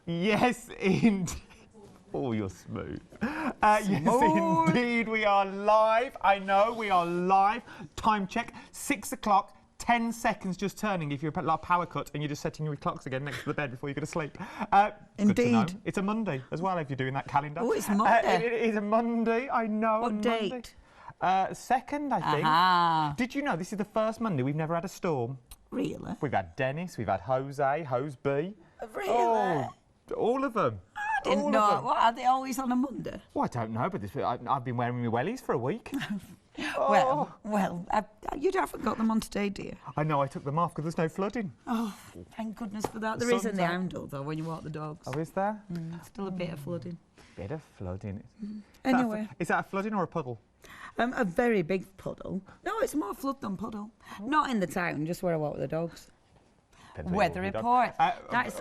Yes, indeed. Oh, you're smooth. Yes, indeed, we are live. I know, we are live. Time check, 6 o'clock. 10 seconds just turning if you're a power cut and you're just setting your clocks again next to the bed before you go to sleep. Indeed. Good to know. It's a Monday as well if you're doing that calendar. Oh, it's Monday. It is a Monday, I know. What date? Second, I think. Aha. Did you know this is the first Monday we've never had a storm? Really? We've had Dennis, we've had Jose, Hose B. Really? Oh, all of them. I didn't know. What, are they always on a Monday? Well, I don't know, but I've been wearing my wellies for a week. Well, you haven't got them on today, do you? I know, I took them off because there's no flooding. Oh, thank goodness for that. There is in the Oundle, though, when you walk the dogs. Oh, is there? Still a bit of flooding. Bit of flooding. Anyway. Is that a flooding or a puddle? A very big puddle. No, it's more flood than puddle. Not in the town, just where I walk with the dogs. Weather report.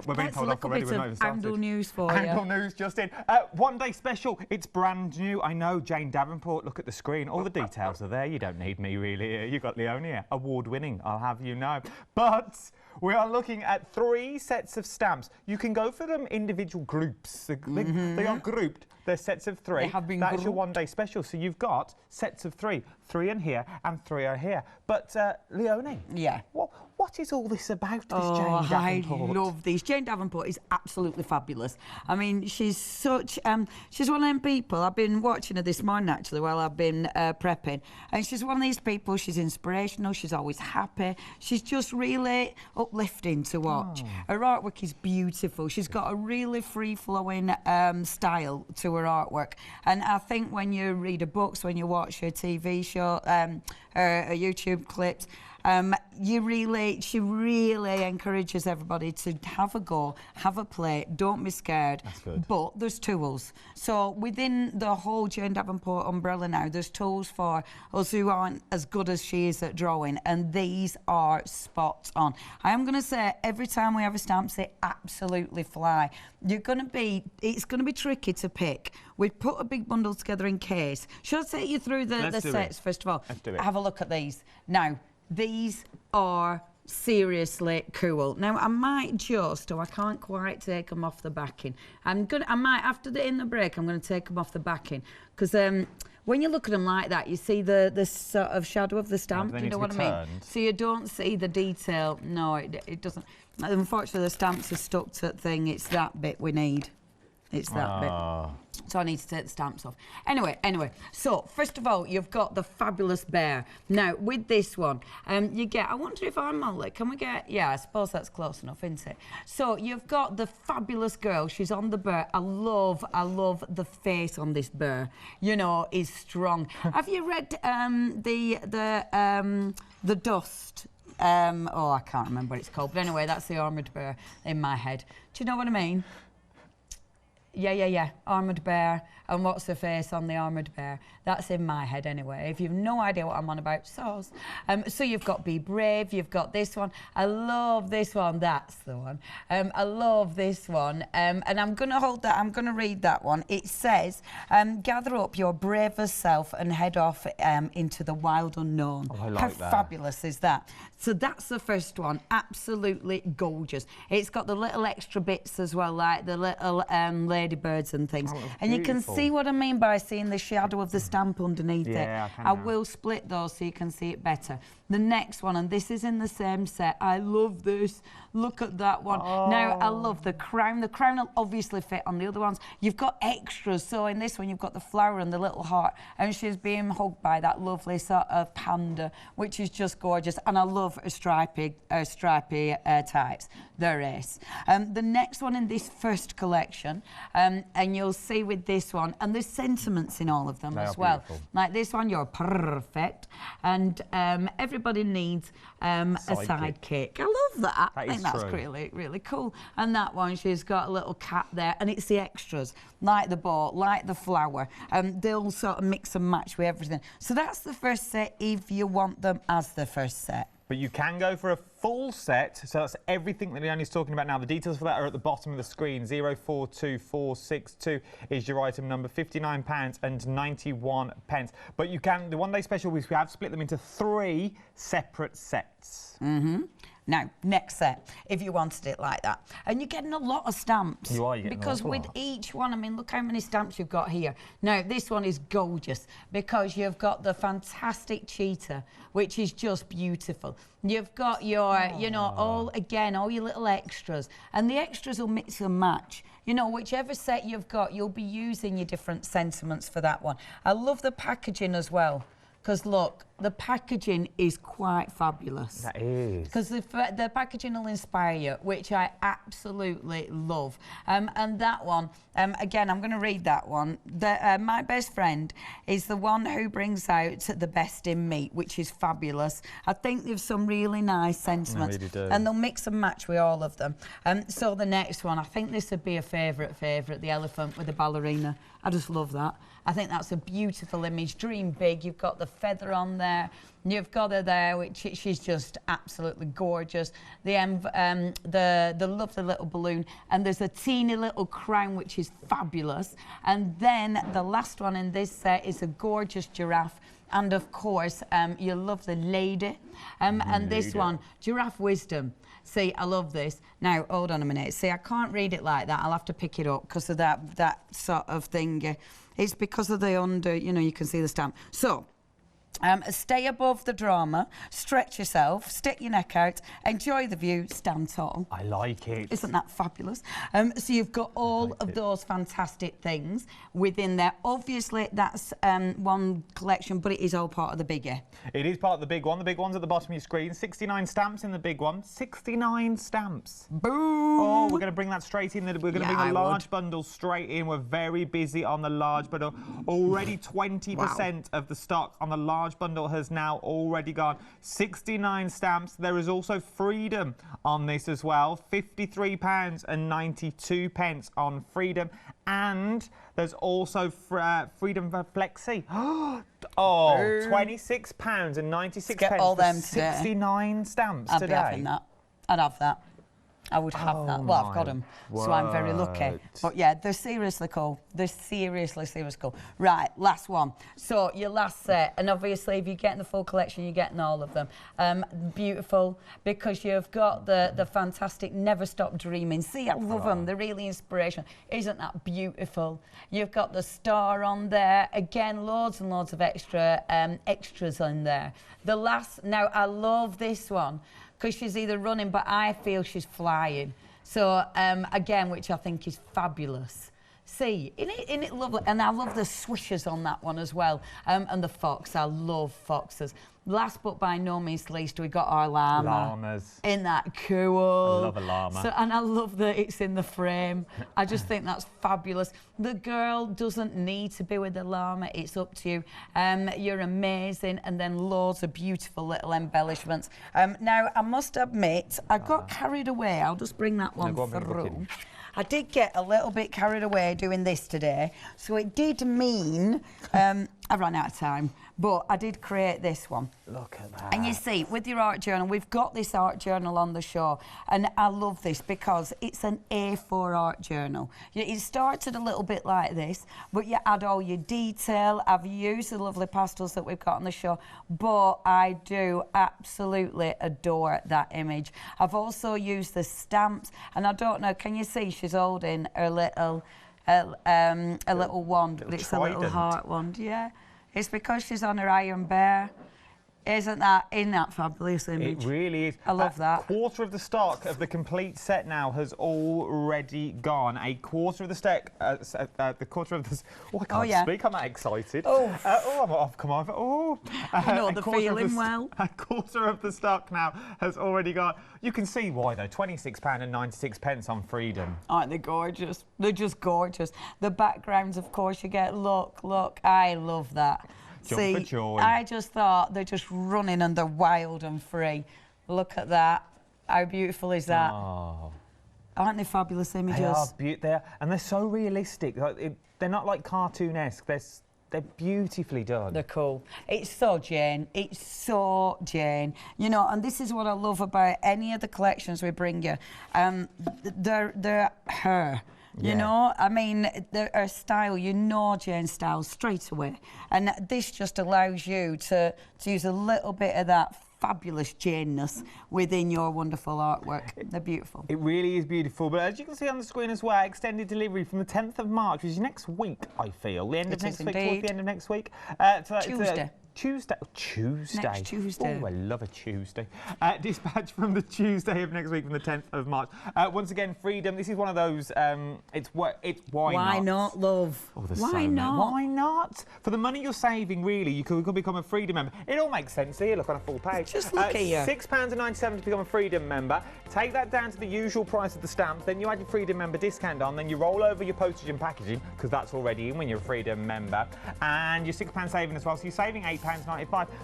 We're being told off already. We're not even started. Oundle news for you. Oundle news just in. One day special. It's brand new. I know, Jane Davenport. Look at the screen. All the details are there. You don't need me really. You've got Leonie here. Award-winning, I'll have you know. But we are looking at 3 sets of stamps. You can go for them individual groups. They are grouped. They're sets of 3. They have been That's grouped. your one day special. So you've got sets of 3. 3 in here and 3 are here. But Leonie. Yeah. What is all this about, this Jane Davenport? I love these. Jane Davenport is absolutely fabulous. I mean, she's such... she's one of them people. I've been watching her this morning, actually, while I've been prepping. And she's one of these people, she's inspirational, she's always happy. She's just really uplifting to watch. Her artwork is beautiful. She's got a really free-flowing style to her artwork. And I think when you read her books, when you watch her TV show, her YouTube clips, she really encourages everybody to have a go, have a play, don't be scared. That's good. But there's tools. So within the whole Jane Davenport umbrella now, there's tools for us who aren't as good as she is at drawing, and these are spot on. I am going to say, every time we have a stamp, they absolutely fly. It's going to be tricky to pick. We've put a big bundle together in case. Should I take you through the sets first of all? Let's do it. Have a look at these. Now, these are seriously cool. Now, I might just, I can't quite take them off the backing. I might, in the break, I'm going to take them off the backing. Because when you look at them like that, you see the sort of shadow of the stamp, you know what I mean? So you don't see the detail. No, it doesn't. Unfortunately, the stamps are stuck to that thing. It's that bit we need. It's that bit. So I need to take the stamps off. Anyway, so first of all, you've got the fabulous bear. Now, with this one, you get, I wonder if I'm Molly, can we get, yeah, I suppose that's close enough, isn't it? So you've got the fabulous girl, she's on the bear. I love the face on this bear, you know, is strong. Have you read the Dust? I can't remember what it's called, but anyway, that's the armoured bear in my head. Do you know what I mean? Yeah. Armoured bear. And what's the face on the armoured bear? That's in my head anyway. If you've no idea what I'm on about, so you've got Be Brave, you've got this one. I love this one. That's the one. I love this one. And I'm going to hold that. I'm going to read that one. It says, gather up your bravest self and head off into the wild unknown. Oh, I like How fabulous is that? So that's the first one. Absolutely gorgeous. It's got the little extra bits as well, like the little ladybirds and things. And you can see what I mean by seeing the shadow of the stamp underneath it. I will split those so you can see it better. The next one, and this is in the same set. I love this. Look at that one. Now, I love the crown. The crown will obviously fit on the other ones. You've got extras. So in this one, you've got the flower and the little heart. And she's being hugged by that lovely sort of panda, which is just gorgeous. And I love her stripy types. They're ace. The next one in this first collection, and you'll see with this one, and there's sentiments in all of them as well. Beautiful. Like this one, you're perfect. And everybody needs a sidekick. I love that. I think that's really, really cool. And that one, she's got a little cat there, and it's the extras, like the boat, like the flower. They'll sort of mix and match with everything. So that's the first set if you want them as the first set. But you can go for a full set, so that's everything that Leonie's talking about now. The details for that are at the bottom of the screen. 042462 is your item number, £59.91. But you can, the one day special, we have split them into 3 separate sets. Now, next set, if you wanted it like that. And you're getting a lot of stamps. You are, because with each one, I mean, look how many stamps you've got here. Now, this one is gorgeous because you've got the fantastic cheetah, which is just beautiful. You've got your, you know, all your little extras. And the extras will mix and match. You know, whichever set you've got, you'll be using your different sentiments for that one. I love the packaging as well. Because look, the packaging is quite fabulous. That is. Because the packaging will inspire you, which I absolutely love. And that one, again, I'm going to read that one. My best friend is the one who brings out the best in me, which is fabulous. I think there's some really nice sentiments. Really do. And they'll mix and match with all of them. So the next one, I think this would be a favourite, the elephant with the ballerina. I just love that. I think that's a beautiful image. Dream big. You've got the feather on there. You've got her there, which she's just absolutely gorgeous. The lovely little balloon, and there's a teeny little crown, which is fabulous. And then the last one in this set is a gorgeous giraffe. And of course, your lovely lady. And this one, Giraffe Wisdom. See, I love this. Now, hold on a minute. See, I can't read it like that. I'll have to pick it up because of that sort of thing. It's because of the under, you know, you can see the stamp. So, stay above the drama, stretch yourself, stick your neck out, enjoy the view, stand tall. I like it. Isn't that fabulous? So you've got all of those fantastic things within there. Obviously, that's one collection, but it is all part of the bigger. It is part of the big one. The big one's at the bottom of your screen. 69 stamps in the big one. 69 stamps. Boom! Oh, we're going to bring that straight in. We're going to bring the large bundle straight in. We're very busy on the large bundle. Already 20% of the stock on the large bundle has now already gone. 69 stamps. There is also Freedom on this as well. £53.92 on Freedom. And there's also Freedom for Flexi. Oh, £26.96. Get all them today. 69 stamps I'd today. be having that. I'd have that. I would have that. Well, I've got them, so I'm very lucky. But yeah, they're seriously cool. They're seriously cool. Right, last one. So your last set, and obviously if you're getting the full collection, you're getting all of them. Beautiful, because you've got the fantastic Never Stop Dreaming. See, I love them. They're really inspirational. Isn't that beautiful? You've got the star on there. Again, loads and loads of extras in there. The last, now I love this one, because she's either running, but I feel she's flying. So, again, which I think is fabulous. See, isn't it lovely? And I love the swishers on that one as well. And the fox, I love foxes. Last but by no means least, we got our llama. Llamas. Isn't that cool? I love a llama. So, and I love that it's in the frame. I just think that's fabulous. The girl doesn't need to be with the llama. It's up to you. You're amazing. And then loads of beautiful little embellishments. Now, I must admit, I got carried away. I'll just bring that one through. I did get a little bit carried away doing this today, so it did mean I ran out of time, but I did create this one. Look at that. And you see, with your art journal, we've got this art journal on the show, and I love this because it's an A4 art journal. It started a little bit like this, but you add all your detail. I've used the lovely pastels that we've got on the show, but I do absolutely adore that image. I've also used the stamps, and I don't know, can you see she's holding her little wand, but it's a little heart wand, yeah. It's because she's on her iron bear. Isn't that fabulous image? It really is. I love that. A quarter of the stock of the complete set now has already gone. A quarter of the stock, the quarter of the... Oh, I can't speak. I'm that excited. I've come over. Oh. You know the feeling well. A quarter of the stock now has already gone. You can see why, though. £26.96 on Freedom. Aren't they gorgeous? They're just gorgeous. The backgrounds, of course, you get, look, I love that. Jump for joy. I just thought they're just running and they're wild and free. Look at that. How beautiful is that? Oh. Aren't they fabulous images? They are beautiful, and they're so realistic. They're not like cartoonesque. They're beautifully done. They're cool. It's so Jane. It's so Jane. You know, and this is what I love about any of the collections we bring you. They're her. You know, I mean, her style, you know Jane's style straight away. And this just allows you to use a little bit of that fabulous Janeness within your wonderful artwork. They're beautiful. It really is beautiful. But as you can see on the screen as well, extended delivery from the 10th of March, which is next week, I feel. The end of next week, towards the end of next week. Tuesday. Tuesday. Next Tuesday. Oh, I love a Tuesday. Dispatch from the Tuesday of next week, from the 10th of March. Once again, freedom. This is one of those. It's why not, love? Oh, Why not? Why not? For the money you're saving, really, you could become a freedom member. It all makes sense here. Look on a full page. Just look at you. £6.97 to become a freedom member. Take that down to the usual price of the stamps. Then you add your freedom member discount on. Then you roll over your postage and packaging, because that's already in when you're a freedom member. And you're £6 saving as well. So you're saving £8.95.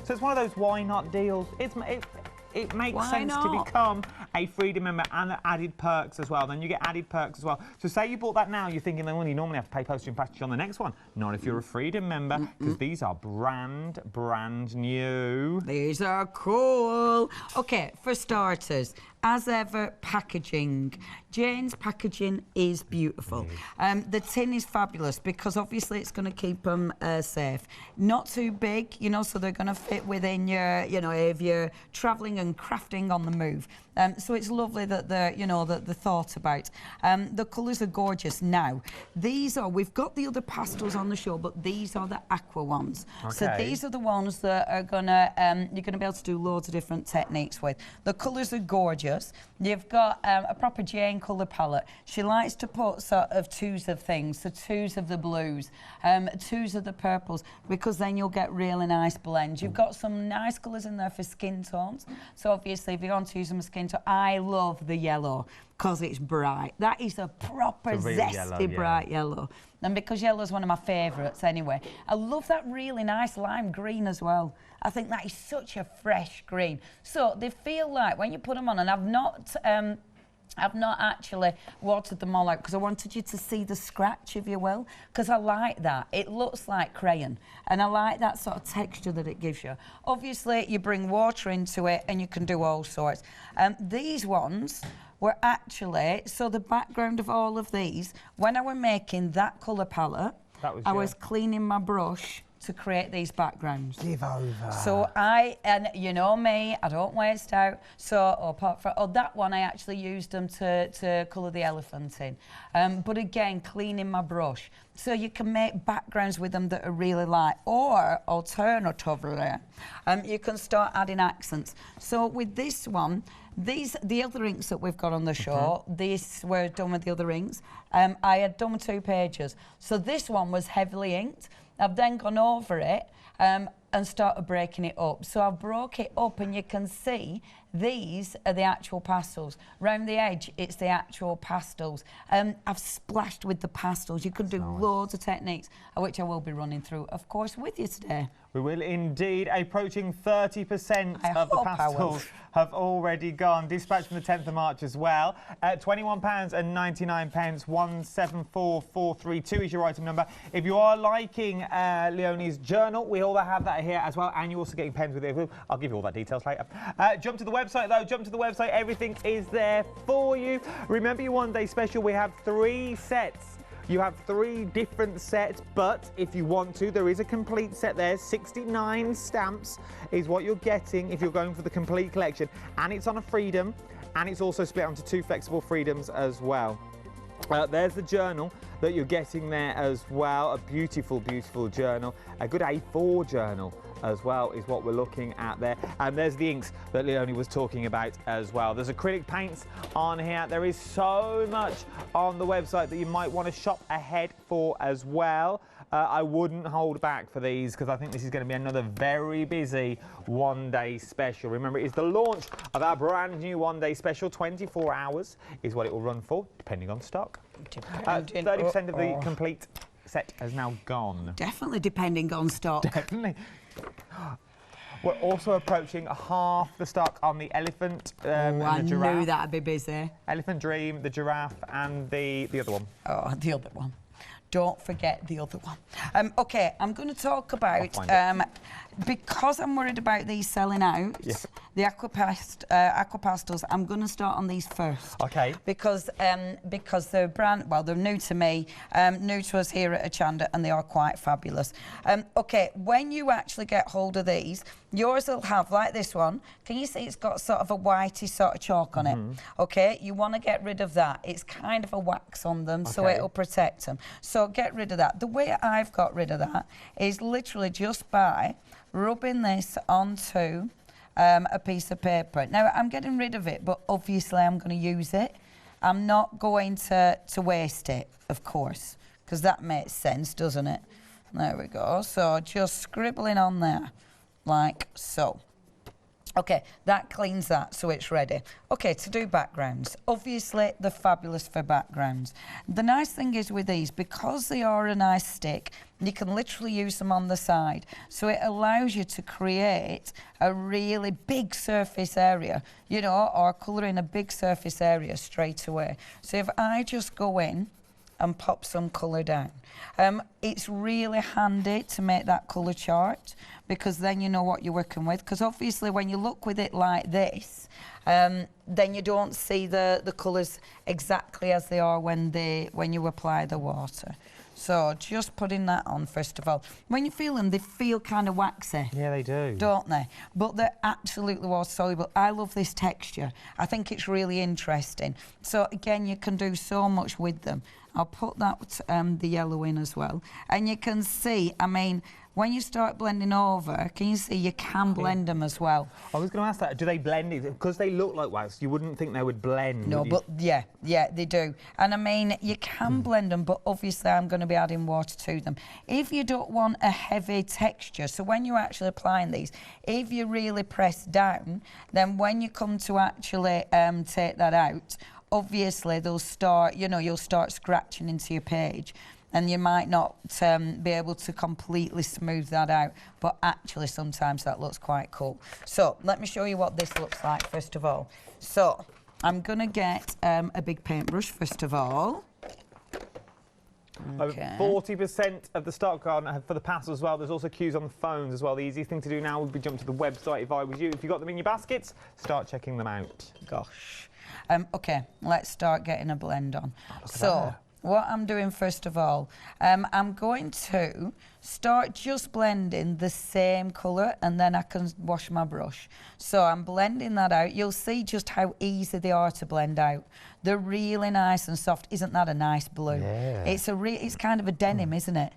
So it's one of those why not deals. It makes sense to become a freedom member and the added perks as well. Then you get added perks as well. So say you bought that now, you're thinking, well, you normally have to pay postage and packaging on the next one. Not if you're a freedom member, because these are brand new. These are cool. Okay, for starters, as ever, packaging. Jane's packaging is beautiful. The tin is fabulous because obviously it's going to keep them safe. Not too big, you know, so they're going to fit within your, you know, if you're travelling and crafting on the move. So it's lovely that they're, you know, that they're thought about. The colours are gorgeous. Now, we've got the other pastels on the show, but these are the aqua ones. Okay. So these are the ones that are gonna, you're gonna be able to do loads of different techniques with. The colours are gorgeous. You've got a proper Jane colour palette. She likes to put sort of twos of things, so twos of the blues, twos of the purples, because then you'll get really nice blends. You've got some nice colours in there for skin tones. So obviously, if you want to use them as skin tone, I love the yellow because it's bright. That is a proper zesty bright yellow. And because yellow is one of my favourites anyway. I love that really nice lime green as well. I think that is such a fresh green. So they feel like when you put them on, and I've not actually watered them all out because I wanted you to see the scratch, if you will, because I like that. It looks like crayon, and I like that sort of texture that it gives you. Obviously, you bring water into it, and you can do all sorts. These ones were actually, so the background of all of these, when I were making that colour palette, I was cleaning my brush to create these backgrounds. Give over. So and you know me, I don't waste out. So, apart from, that one, I actually used them to colour the elephant in. But again, cleaning my brush. So you can make backgrounds with them that are really light. Or, alternatively, you can start adding accents. So with this one, the other inks that we've got on the show, these were done with the other inks. I had done 2 pages. So this one was heavily inked. I've then gone over it and started breaking it up. So I've broke it up, and you can see these are the actual pastels. Round the edge, it's the actual pastels. I've splashed with the pastels. You can do loads of techniques, which I will be running through, of course, with you today. We will indeed. Approaching 30% of the pastels have already gone. Dispatch from the 10th of March as well. £21.99, 174432 is your item number. If you are liking Leonie's journal, we all have that here as well, and you're also getting pens with it. I'll give you all that details later. Jump to the website though, jump to the website. Everything is there for you. Remember your one day special, we have 3 sets. You have 3 different sets, but if you want to, there is a complete set there. 69 stamps is what you're getting if you're going for the complete collection. And it's on a freedom, and it's also split onto 2 flexible freedoms as well. There's the journal that you're getting there as well. A beautiful, beautiful journal. A good A4 journal as well is what we're looking at there. And there's the inks that Leonie was talking about as well. There's acrylic paints on here. There is so much on the website that you might want to shop ahead for as well. I wouldn't hold back for these because I think this is going to be another very busy one-day special. Remember, it is the launch of our brand new one-day special. 24 hours is what it will run for, depending on stock. 30% of the complete set has now gone. Definitely depending on stock. Definitely. We're also approaching half the stock on the elephant and the giraffe. I knew that'd be busy. Elephant Dream, the giraffe, and the other one. Oh, the other one. Don't forget the other one. OK, I'm going to talk about, because I'm worried about these selling out, the Aqua Pastels, I'm going to start on these first. Okay. Because they're they're new to me, new to us here at Hochanda, and they are quite fabulous. Okay, when you actually get hold of these, yours will have, like this one, can you see it's got sort of a whitey sort of chalk on it? Okay, you want to get rid of that. It's kind of a wax on them, so it'll protect them. So get rid of that. The way I've got rid of that is literally just by rubbing this onto a piece of paper. Now, I'm getting rid of it, but obviously I'm going to use it. I'm not going to waste it, of course, because that makes sense, doesn't it? There we go. So just scribbling on there, like so. Okay, that cleans that, so it's ready. Okay, to do backgrounds. Obviously, they're fabulous for backgrounds. The nice thing is with these, because they are a nice stick, you can literally use them on the side. So it allows you to create a really big surface area, you know, or colour in a big surface area straight away. So if I just go in and pop some colour down. It's really handy to make that colour chart, because then you know what you're working with. Because obviously when you look with it like this, then you don't see the colours exactly as they are when you apply the water. So just putting that on first of all. When you feel them, they feel kind of waxy. Yeah, they do. Don't they? But they're absolutely water soluble. I love this texture. I think it's really interesting. So again, you can do so much with them. I'll put that the yellow in as well. And you can see, I mean, when you start blending over, can you see you can blend them as well? I was going to ask that. Do they blend it? Because they look like wax, you wouldn't think they would blend. No, but yeah, they do. And I mean, you can blend them, but obviously I'm going to be adding water to them. If you don't want a heavy texture, so when you're actually applying these, if you really press down, then when you come to actually take that out, obviously they'll start, you know, you'll start scratching into your page. And you might not be able to completely smooth that out, but actually sometimes that looks quite cool. So let me show you what this looks like first of all. So I'm going to get a big paintbrush first of all. Okay. 40% of the stock garden for the pastels as well. There's also queues on the phones as well. The easiest thing to do now would be jump to the website if I was you. If you've got them in your baskets, start checking them out. Gosh. Okay, let's start getting a blend on. So what I'm doing first of all, I'm going to start just blending the same colour, and then I can wash my brush. So I'm blending that out. You'll see just how easy they are to blend out. They're really nice and soft. Isn't that a nice blue? Yeah. It's kind of a denim, isn't it?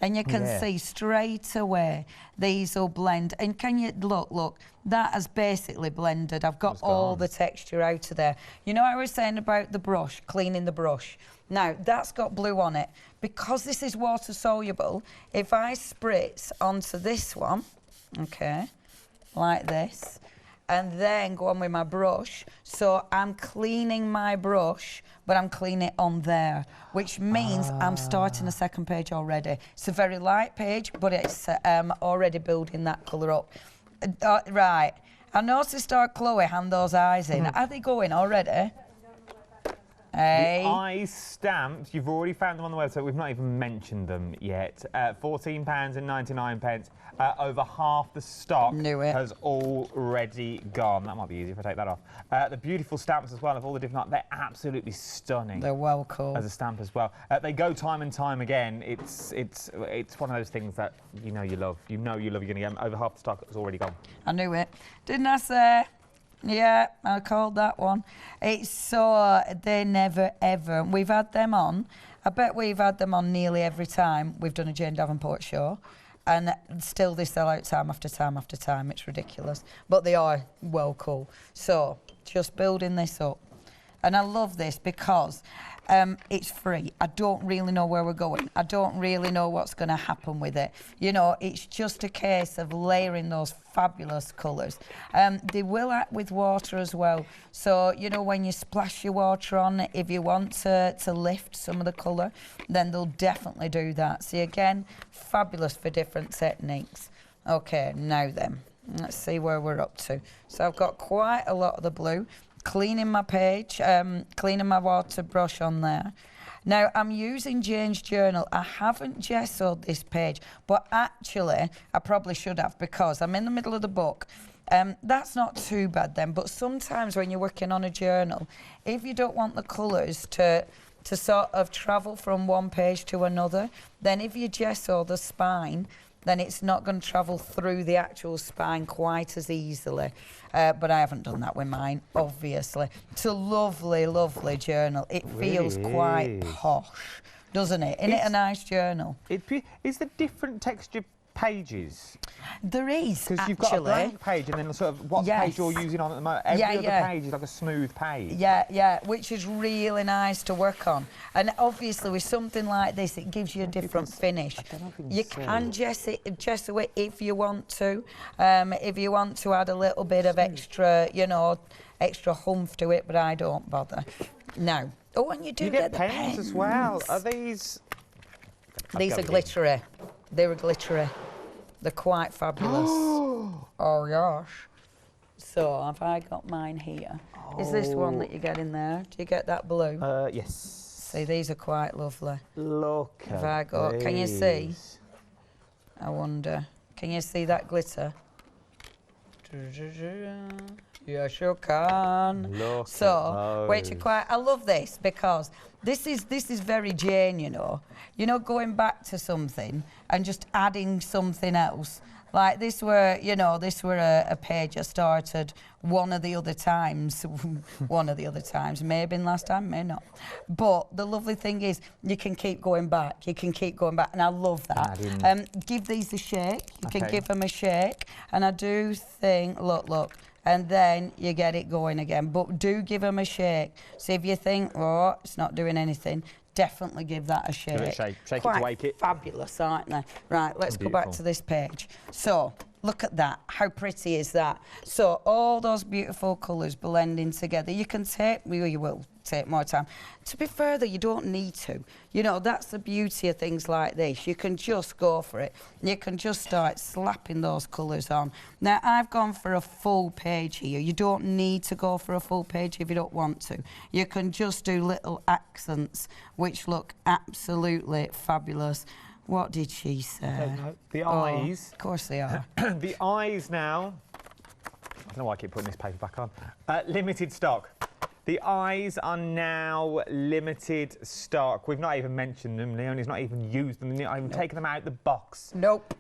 And you can see straight away these will blend. And can you look, that has basically blended. I've got all the texture out of there. You know, I was saying about the brush, cleaning the brush. Now, that's got blue on it. Because this is water soluble, if I spritz onto this one, okay, like this, and then go on with my brush, so I'm cleaning my brush, but I'm cleaning it on there, which means I'm starting a second page already. It's a very light page, but it's already building that colour up. Right, I noticed our Chloe hand those eyes in. Are they going already? Hey. The eye stamps, you've already found them on the website. We've not even mentioned them yet. £14.99. Over half the stock has already gone. That might be easy if I take that off. The beautiful stamps as well of all the different, they're absolutely stunning. They're well cool. As a stamp as well. They go time and time again. It's one of those things that you know you love. You know you're going to get them. Over half the stock has already gone. I knew it. Didn't I say? Yeah, I called that one. It's so, they never ever, we've had them on, I bet we've had them on nearly every time we've done a Jane Davenport show, and still they sell out time after time after time. It's ridiculous, but they are well cool. So just building this up, and I love this because it's free. I don't really know where we're going. I don't really know what's going to happen with it. You know, it's just a case of layering those fabulous colours. They will act with water as well. So, you know, when you splash your water on, if you want to lift some of the colour, then they'll definitely do that. See, again, fabulous for different techniques. Okay, now then, let's see where we're up to. So I've got quite a lot of the blue. Cleaning my page, cleaning my water brush on there. Now, I'm using Jane's journal. I haven't gessoed this page, but actually, I probably should have, because I'm in the middle of the book. That's not too bad then, but sometimes when you're working on a journal, if you don't want the colours to sort of travel from one page to another, then if you gesso the spine, then it's not going to travel through the actual spine quite as easily. But I haven't done that with mine, obviously. It's a lovely, lovely journal. It feels quite posh, doesn't it? Isn't it a nice journal? Is there different texture pages? There is, because you've got a blank page and then sort of what page you're using on at the moment. Every other page is like a smooth page. Yeah, which is really nice to work on. And obviously with something like this, it gives you a different finish. You can gesso it if you want to. If you want to add a little bit of extra, you know, extra humph to it, but I don't bother. No. Oh, and you get the pens as well. Are these? These are glittery. They're glittery. They're quite fabulous. Oh, gosh. So, have I got mine here? Is this one that you get in there? Do you get that blue? Yes. See, these are quite lovely. Look at I got, these. Can you see? I wonder. Can you see that glitter? Yes, you can. Look so, wait, I love this because this is very Jane, you know. You know, going back to something and just adding something else. Like this were, you know, a page I started one of the other times, may have been last time, may not. But the lovely thing is you can keep going back, and I love that. Give these a shake, you can give them a shake, and I do think, look, and then you get it going again. But do give them a shake. So if you think, oh, it's not doing anything, definitely give that a shake. Give it a shake. Shake Quite it to wake it. Fabulous, aren't they? Right, let's go back to this page. So, look at that. How pretty is that? So, all those beautiful colours blending together. You can take, well, you will take more time. To be further, you don't need to. You know, that's the beauty of things like this. You can just go for it. You can just start slapping those colours on. Now, I've gone for a full page here. You don't need to go for a full page if you don't want to. You can just do little accents, which look absolutely fabulous. What did she say? I don't know. The eyes. Of course they are. The eyes now. I don't know why I keep putting this paper back on. Limited stock. The eyes are now limited stock. We've not even mentioned them. Leonie's not even used them. I'm taking them out the box. Nope.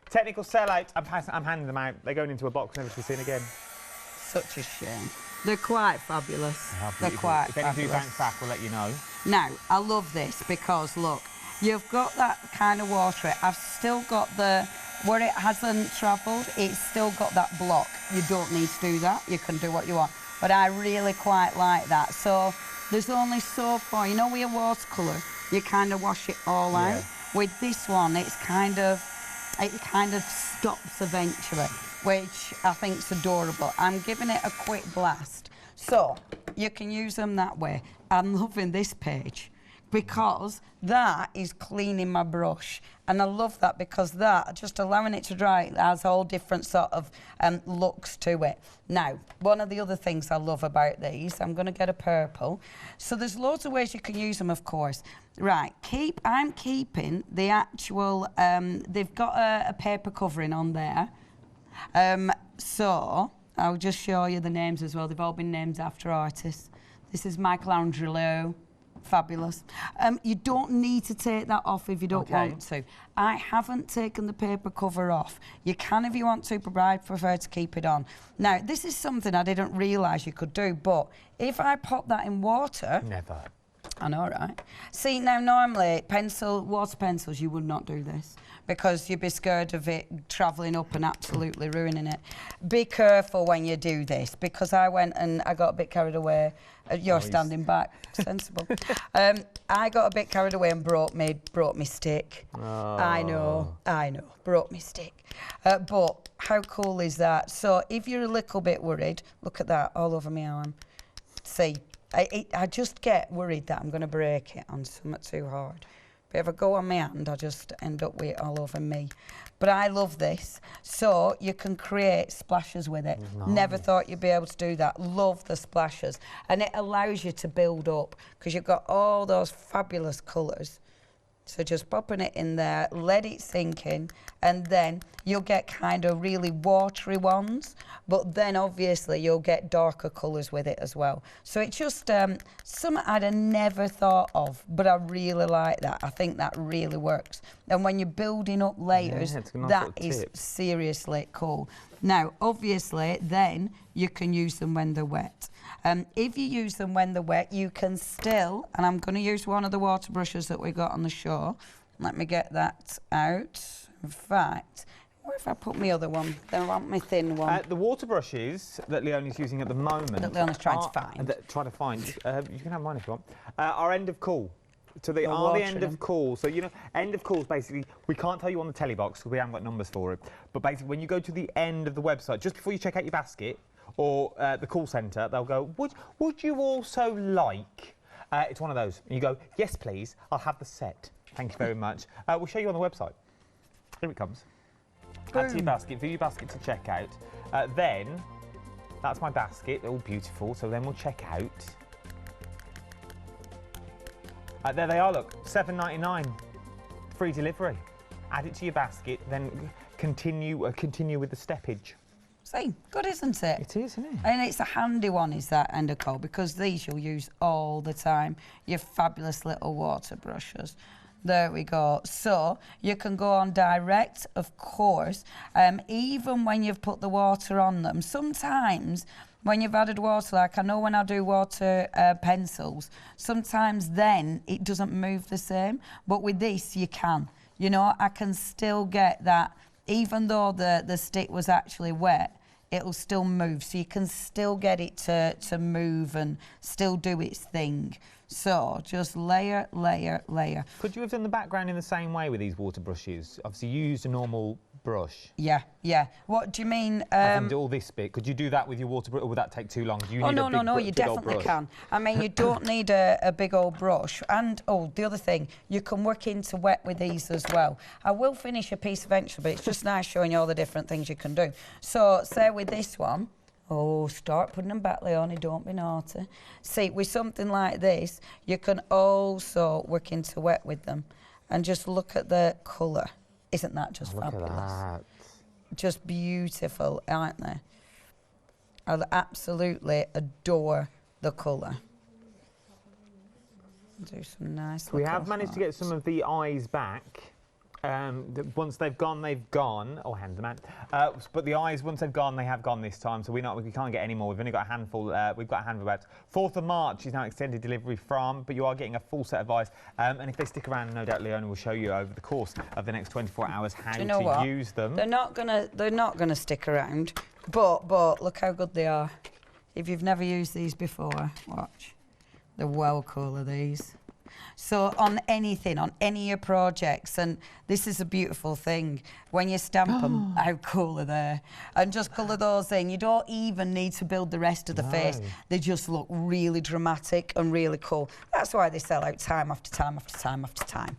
Technical sellout. I'm handing them out. They're going into a box, never to be seen again. Such a shame. They're quite fabulous. They're quite fabulous. If any do bounce back, we'll let you know. Now, I love this because, look, you've got that kind of water. I've still got the, where it hasn't travelled, it's still got that block. You don't need to do that. You can do what you want. But I really quite like that. So there's only so far. You know, with a watercolour, you kind of wash it all out. With this one, it kind of stops eventually, which I think is adorable. I'm giving it a quick blast. So you can use them that way. I'm loving this page because that is cleaning my brush. And I love that because that, just allowing it to dry, it has all different sort of looks to it. Now, one of the other things I love about these, I'm going to get a purple. So there's loads of ways you can use them, of course. Right, I'm keeping the actual, they've got a paper covering on there. So I'll just show you the names as well. They've all been named after artists. This is Michelangelo. Fabulous. You don't need to take that off if you don't want to. I haven't taken the paper cover off. You can if you want to, but I prefer to keep it on. Now, this is something I didn't realise you could do, but if I pop that in water... Never. I know, right? See, now, normally, water pencils, you would not do this because you'd be scared of it travelling up and absolutely ruining it. Be careful when you do this because I went and I got a bit carried away. You're standing back, sensible. I got a bit carried away and brought me stick. Oh. I know, brought me stick. But how cool is that? So if you're a little bit worried, look at that, all over my arm. See, I just get worried that I'm going to break it on something too hard. But if I go on my hand, I just end up with it all over me. But I love this. So you can create splashes with it. Nice. Never thought you'd be able to do that. Love the splashes. And it allows you to build up because you've got all those fabulous colours. So just popping it in there, let it sink in, and then you'll get kind of really watery ones, but then obviously you'll get darker colours with it as well. So it's just something I'd have never thought of, but I really like that. I think that really works. And when you're building up layers, that is seriously cool. Now, obviously, then you can use them when they're wet. If you use them when they're wet, you can still, and I'm going to use one of the water brushes that we got on the show. Let me get that out. In fact, where if I put my other one? Then I want my thin one. The water brushes that Leonie's using at the moment... That Leonie's trying to find. You can have mine if you want. Are end of cool. So they are the end of cool. So, you know, end of cool is basically, we can't tell you on the telly box because we haven't got numbers for it. But basically, when you go to the end of the website, just before you check out your basket or the call centre, they'll go, would you also like... it's one of those. And you go, yes, please, I'll have the set. Thank you very much. We'll show you on the website. Here it comes. Add to your basket, view your basket to check out. Then, that's my basket, all beautiful. So then we'll check out. There they are, look, £7.99, free delivery. Add it to your basket, then continue with the steppage. See, good, isn't it? It is, isn't it? And it's a handy one, is that end of coal, because these you'll use all the time. Your fabulous little water brushes. There we go. So you can go on direct, of course, even when you've put the water on them. Sometimes when you've added water, like I know when I do water pencils, sometimes then it doesn't move the same. But with this, you can. You know, I can still get that, even though the stick was actually wet, it'll still move. So you can still get it to move and still do its thing. So just layer, layer, layer. Could you have done the background in the same way with these water brushes? Obviously, you used a normal brush. Yeah, yeah. What do you mean? Do all this bit. Could you do that with your water brush, or would that take too long? Do you need no, you definitely can. I mean, you don't need a big old brush. And, the other thing, you can work into wet with these as well. I will finish a piece eventually, but it's just nice showing you all the different things you can do. So, say with this one, start putting them back, Leonie, don't be naughty. See, with something like this, you can also work into wet with them. And just look at the colour. Isn't that just fabulous? Look at that. Just beautiful, aren't they? I absolutely adore the colour. Do some nice. We have managed to get some of the eyes back. Once they've gone, they've gone. Oh, hand them out. But the eyes, once they've gone, they have gone this time. So we can't get any more. We've only got a handful. We've got a handful about. 4th of March is now extended delivery from, but you are getting a full set of eyes. And if they stick around, no doubt Leonie will show you over the course of the next 24 hours how to use them. They're not gonna stick around. But look how good they are. If you've never used these before, watch. They're well cool, are these. So on anything, on any of your projects, and this is a beautiful thing, when you stamp them, how cool are they? And just colour those in. You don't even need to build the rest of the face. They just look really dramatic and really cool. That's why they sell out time after time after time after time.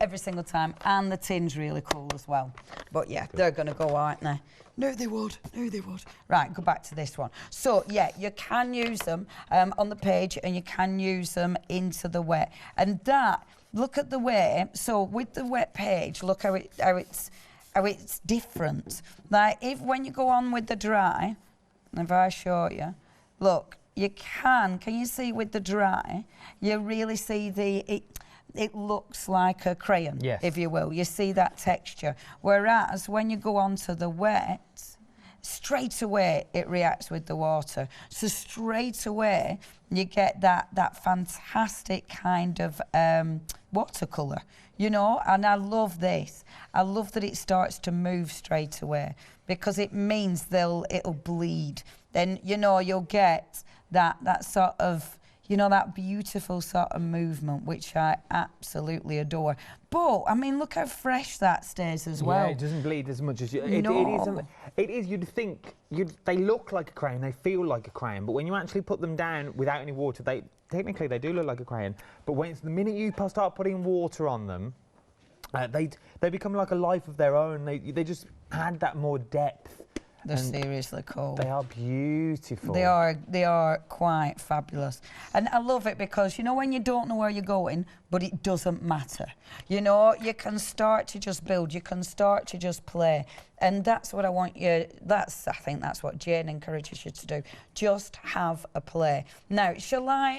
Every single time. And the tin's really cool as well. But yeah, they're going to go, aren't they? No, they would. No, they would. Right, go back to this one. So, yeah, you can use them on the page and you can use them into the wet. And that, look at the way, so with the wet page, look how it's different. Like, when you go on with the dry, if I show you, look, you can you see with the dry, you really see it looks like a crayon, yes, if you will. You see that texture. Whereas when you go onto the wet, straight away it reacts with the water. So straight away you get that fantastic kind of watercolour, you know. And I love this. I love that it starts to move straight away because it means it'll bleed. Then, you know, you'll get that sort of, you know, that beautiful sort of movement, which I absolutely adore. But, I mean, look how fresh that stays as well. Yeah, it doesn't bleed as much as you... No. It is, you'd think, they look like a crayon, they feel like a crayon, but when you actually put them down without any water, technically they do look like a crayon. But the minute you start putting water on them, they become like a life of their own. They just add that more depth. They're seriously cool. They are beautiful. They are quite fabulous. And I love it because, you know, when you don't know where you're going, but it doesn't matter. You know, you can start to just build, you can start to just play. And that's what I want you, I think that's what Jane encourages you to do. Just have a play. Now,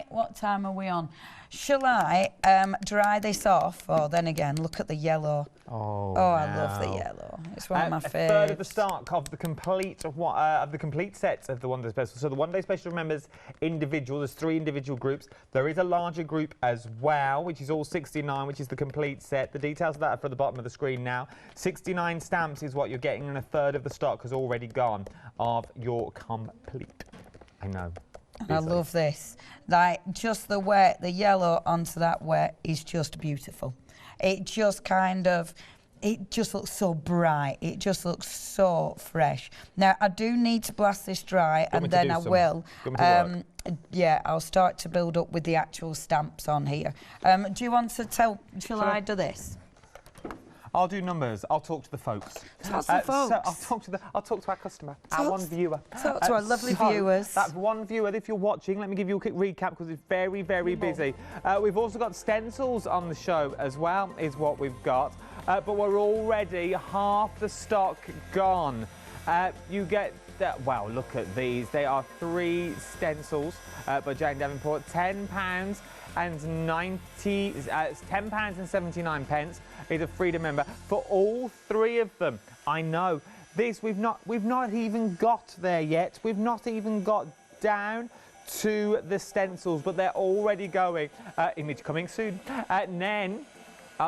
what time are we on? Shall I dry this off? Oh, then again, look at the yellow. Oh, I love the yellow. It's one of my favourites. A third of the stock of the complete sets of the One Day Special. So the One Day Special remembers individual. There's 3 individual groups. There is a larger group as well, which is all 69, which is the complete set. The details of that are for the bottom of the screen now. 69 stamps is what you're getting, and a third of the stock has already gone of your complete. I know. And I love this. Like, just the wet, the yellow onto that wet is just beautiful. It just it just looks so bright. It just looks so fresh. Now, I do need to blast this dry, and then I will. Yeah, I'll start to build up with the actual stamps on here. Do you want to tell, shall I do this? I'll do numbers. I'll talk to the folks. Talk to the folks. So I'll talk to our customer, our one viewer. Talk to our lovely viewers. That one viewer, if you're watching, let me give you a quick recap because it's very, very busy. We've also got Stencils on the show as well, is what we've got. But we're already half the stock gone. You get that. Wow, look at these. They are 3 stencils by Jane Davenport. £10 and 90. It's £10 and 79 pence. Is a Freedom member for all 3 of them. I know this. We've not even got there yet. We've not even got down to the stencils, but they're already going. Image coming soon. And then.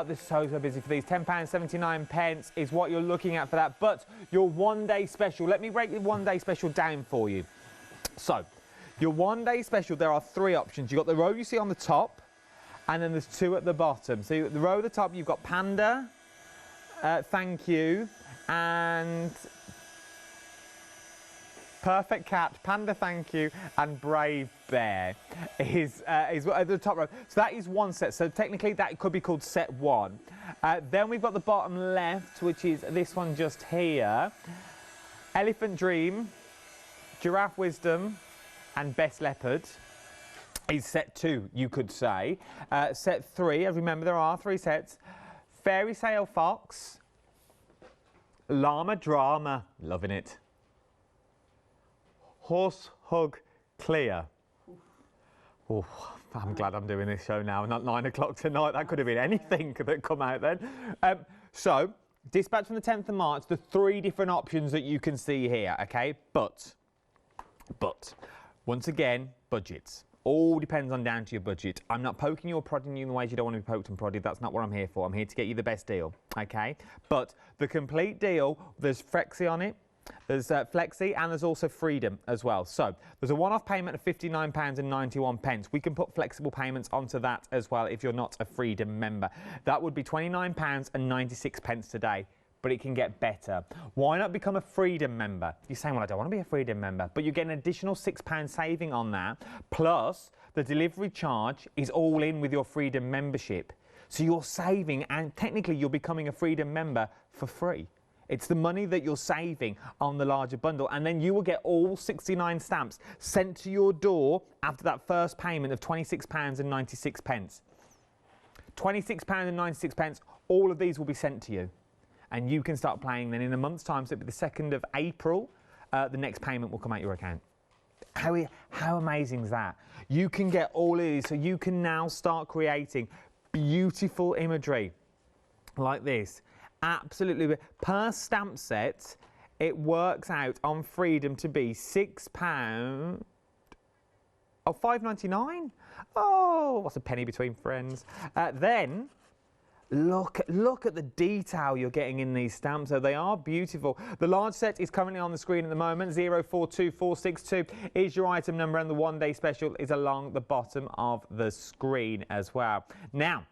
They're so busy for these. £10, 79 pence is what you're looking at for that. But your One Day Special, let me break your One Day Special down for you. So, your One Day Special, there are 3 options. You've got the row you see on the top, and then there's 2 at the bottom. So, the row at the top, you've got Panda, Thank You, and Perfect Cat, Panda Thank You, and Brave Bear is at the top row. So that is one set. So technically that could be called set 1. Then we've got the bottom left, which is this one just here. Elephant Dream, Giraffe Wisdom, and Best Leopard is set 2, you could say. Set 3, remember there are 3 sets. Fairy Tale Fox, Llama Drama, loving it. Horse Hug Clear. Oh, I'm glad I'm doing this show now, not 9 o'clock tonight. That could have been anything that come out then. So, dispatch from the 10th of March, the 3 different options that you can see here, okay? But, once again, budgets. All depends on down to your budget. I'm not poking you or prodding you in the ways you don't want to be poked and prodded. That's not what I'm here for. I'm here to get you the best deal, okay? But the complete deal, there's Flexi on it. There's Flexi, and there's also Freedom as well. So there's a one-off payment of £59 and 91 pence. We can put flexible payments onto that as well if you're not a Freedom member. That would be £29 and 96 pence today, but it can get better. Why not become a Freedom member? You're saying, well, I don't want to be a Freedom member, but you get an additional £6 saving on that, plus the delivery charge is all in with your Freedom membership. So you're saving, and technically you're becoming a Freedom member for free. It's the money that you're saving on the larger bundle, and then you will get all 69 stamps sent to your door after that first payment of £26 and 96 pence. £26 and 96 pence, all of these will be sent to you. And you can start playing then in a month's time, so it'll be the 2nd of April, the next payment will come out your account. How amazing is that? You can get all of these, so you can now start creating beautiful imagery like this. Absolutely. Per stamp set, it works out on Freedom to be £6. Oh, £5.99? Oh, what's a penny between friends? Then, look at the detail you're getting in these stamps. So they are beautiful. The large set is currently on the screen at the moment. 042462 is your item number, and the One Day Special is along the bottom of the screen as well. Now,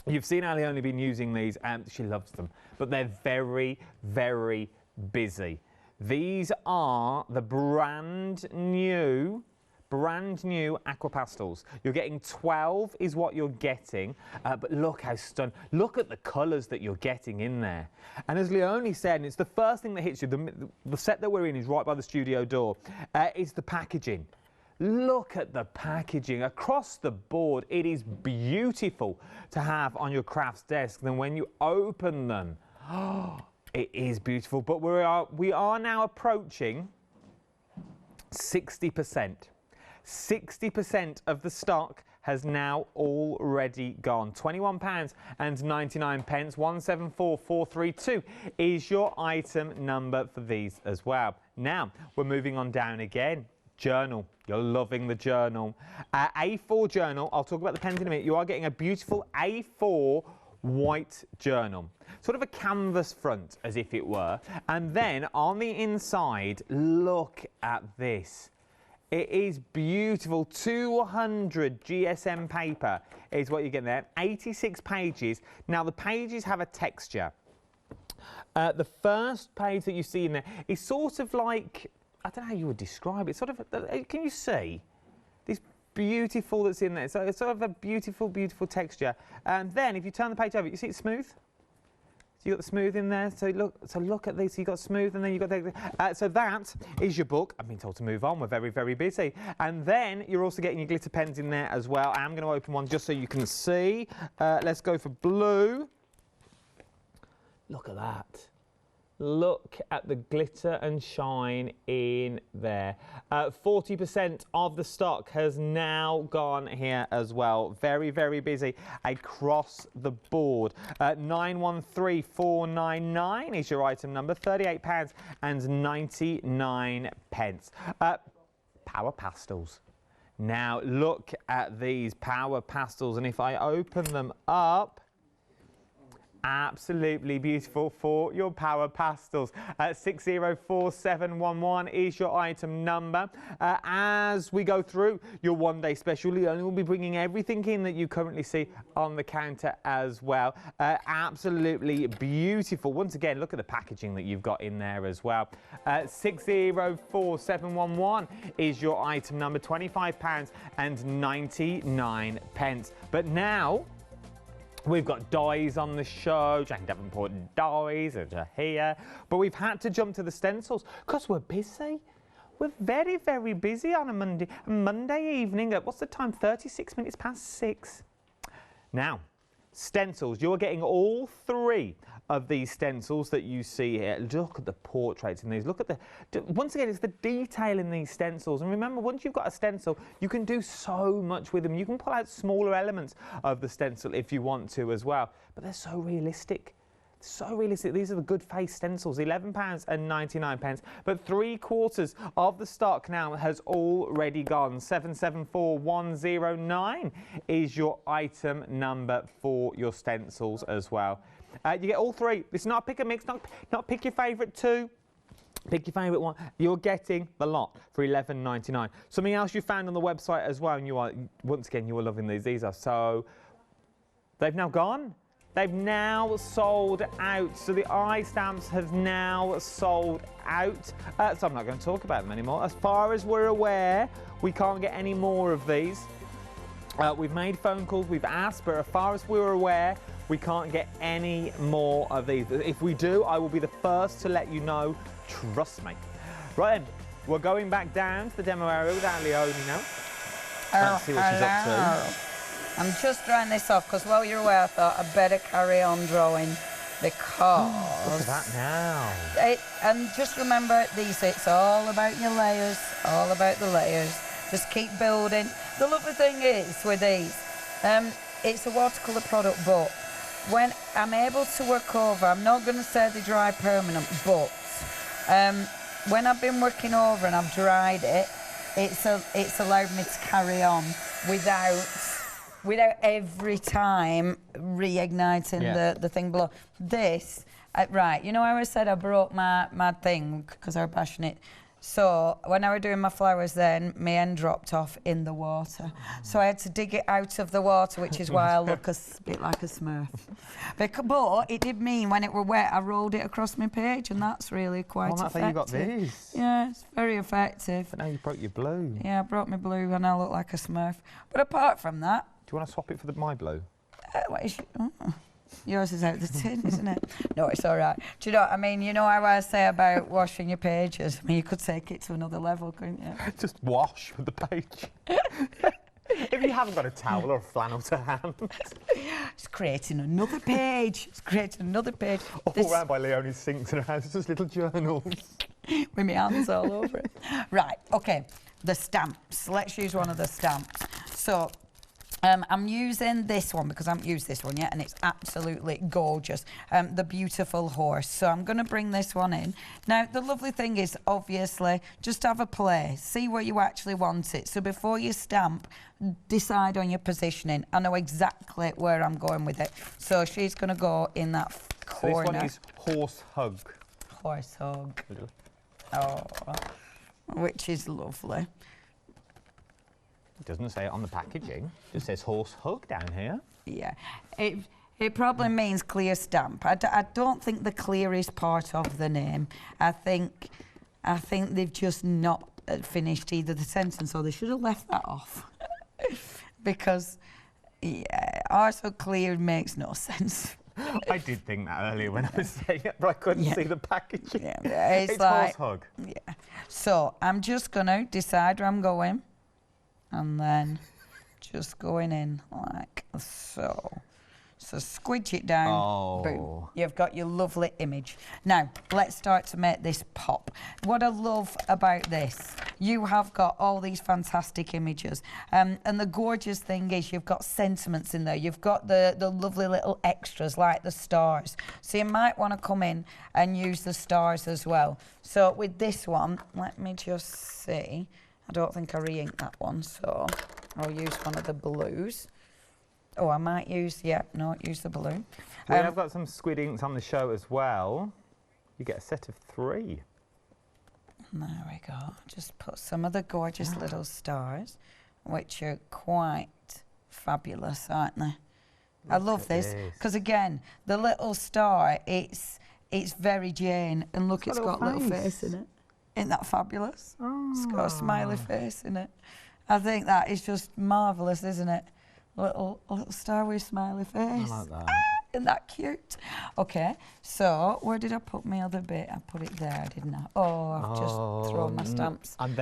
you've seen Ali only been using these, and she loves them, but they're very, very busy. These are the brand new Aqua Pastels. You're getting 12 is what you're getting, but look how stunning. Look at the colours that you're getting in there. And as Leonie said, and it's the first thing that hits you, the set that we're in is right by the studio door, is the packaging. Look at the packaging across the board. It is beautiful to have on your crafts desk. Then when you open them, it is beautiful. But we are now approaching 60%. 60% of the stock has now already gone. £21.99, 174432 is your item number for these as well. Now, we're moving on down again. Journal. You're loving the journal. A4 journal. I'll talk about the pens in a minute. You are getting a beautiful A4 white journal. Sort of a canvas front, as if it were. And then on the inside, look at this. It is beautiful. 200 GSM paper is what you get there. 86 pages. Now, the pages have a texture. The first page that you see in there is sort of like, I don't know how you would describe it. Sort of, can you see this beautiful that's in there? So it's sort of a beautiful, beautiful texture. And then if you turn the page over, you see it's smooth. So you've got the smooth in there. So look at this. So you've got smooth and then you've got the, so that is your book. I've been told to move on. We're very, very busy. And then you're also getting your glitter pens in there as well. I am going to open one just so you can see. Let's go for blue. Look at that. Look at the glitter and shine in there. 40% of the stock has now gone here as well. Very, very busy across the board. 913499 is your item number. £38.99. Power Pastels. Now look at these Power Pastels, and if I open them up, absolutely beautiful for your Power Pastels. 604711 is your item number. As we go through your one-day special, Leonie will be bringing everything in that you currently see on the counter as well. Absolutely beautiful. Once again, look at the packaging that you've got in there as well. 604711 is your item number, £25.99. But now, we've got dies on the show. Jane Davenport dies are here. But we've had to jump to the stencils because we're busy. We're very, very busy on a Monday evening at, what's the time? 36 minutes past 6. Now, stencils. You're getting all three of these stencils that you see here. Look at the portraits in these. Look at the, once again, it's the detail in these stencils. And remember, once you've got a stencil, you can do so much with them. You can pull out smaller elements of the stencil if you want to as well. But they're so realistic. So realistic. These are the good face stencils, £11.99. But 3/4 of the stock now has already gone. 774109 is your item number for your stencils as well. You get all three. It's not pick a mix, not pick your favourite two. Pick your favourite one. You're getting the lot for £11.99. Something else you found on the website as well, and you are, once again, you are loving these. These are so, they've now gone. They've now sold out. So the eye stamps have now sold out. So I'm not going to talk about them anymore. As far as we're aware, we can't get any more of these. We've made phone calls, we've asked, but as far as we're aware, we can't get any more of these. If we do, I will be the first to let you know. Trust me. Right then, we're going back down to the demo area with Leonie now. Let's see what she's up to. I'm just drawing this off because while you're away, I thought I'd better carry on drawing because... Look at that now. And just remember, it's all about your layers, all about the layers. Just keep building. The lovely thing is with these, it's a watercolour product, but when I'm able to work over, I'm not going to say they dry permanent, but when I've been working over and I've dried it, it's allowed me to carry on without every time reigniting the thing below. This, right, you know how I said I broke my thing because I was passionate? So when I was doing my flowers then, my end dropped off in the water. So I had to dig it out of the water, which is why I look a bit like a Smurf. But it did mean when it were wet, I rolled it across my page, and that's really quite effective. That's how you got these. Yeah, it's very effective. But now you broke your blue. Yeah, I broke my blue and I look like a Smurf. But apart from that... Do you want to swap it for my blue? Yours is out the tin, isn't it? No, it's all right. Do you know what I mean? You know how I say about washing your pages? I mean, you could take it to another level, couldn't you? Just wash with the page. If you haven't got a towel or a flannel to hand. It's creating another page. It's creating another page. All around by Leonie's sinks in her house, it's just little journals. With my hands all over it. Right, okay. The stamps. Let's use one of the stamps. So, I'm using this one because I haven't used this one yet, and it's absolutely gorgeous. The beautiful horse. So I'm going to bring this one in. Now, the lovely thing is, obviously, just have a play. See where you actually want it. So before you stamp, decide on your positioning. I know exactly where I'm going with it. So she's going to go in that corner. So this one is horse hug. Horse hug. Oh, which is lovely. It doesn't say it on the packaging. It just says horse hug down here. Yeah, it probably means clear stamp. I don't think the clear is part of the name. I think they've just not finished either the sentence, or they should have left that off. Because, yeah, also clear makes no sense. I did think that earlier when I was saying it, but I couldn't see the packaging. Yeah, it's horse like, hug. Yeah. So I'm just going to decide where I'm going. And then just going in like so. So squidge it down, boom. You've got your lovely image. Now, let's start to make this pop. What I love about this, you have got all these fantastic images. And the gorgeous thing is you've got sentiments in there. You've got the lovely little extras like the stars. So you might want to come in and use the stars as well. So with this one, let me just see. I don't think I re-inked that one, so I'll use one of the blues. Oh, I might use, use the blue. We have got some squid inks on the show as well. You get a set of 3. There we go. Just put some of the gorgeous little stars, which are quite fabulous, aren't they? I love this, because again, the little star, it's very Jane, and look, it's got a little face in it. Isn't that fabulous? It's got a smiley face in it. I think that is just marvellous, isn't it? A little star with a smiley face. I like that. Isn't that cute? Okay, so where did I put my other bit? I put it there, didn't I? Oh, I've just thrown my stamps on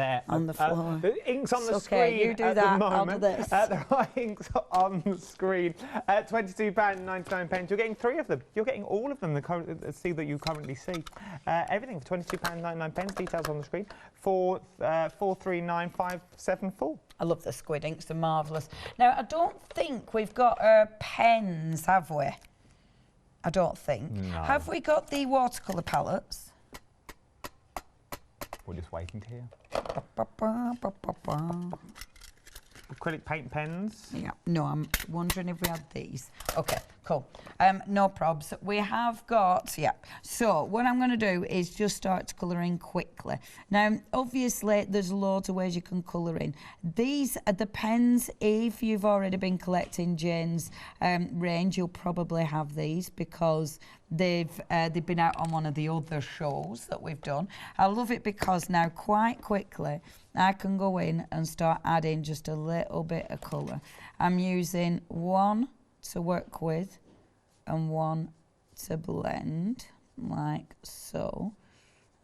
the floor. The ink's on the okay, screen. You do at that. The I'll moment. do this. There are inks on the screen. £22.99. You're getting 3 of them. You're getting all of them. The see that you currently see. Everything for £22.99. Details on the screen. For 439574. I love the squid inks. They're marvellous. Now, I don't think we've got our pens, have we? I don't think. No. Have we got the watercolour palettes? We're just waiting to hear. Acrylic paint pens. Yeah. No, I'm wondering if we had these. Okay, cool. No probs. We have got, So what I'm going to do is just start colouring quickly. Now, obviously, there's loads of ways you can colour in. These are the pens. If you've already been collecting Jane's range, you'll probably have these because they've been out on one of the other shows that we've done. I love it because now quite quickly I can go in and start adding just a little bit of colour. I'm using one to work with and one to blend, like so,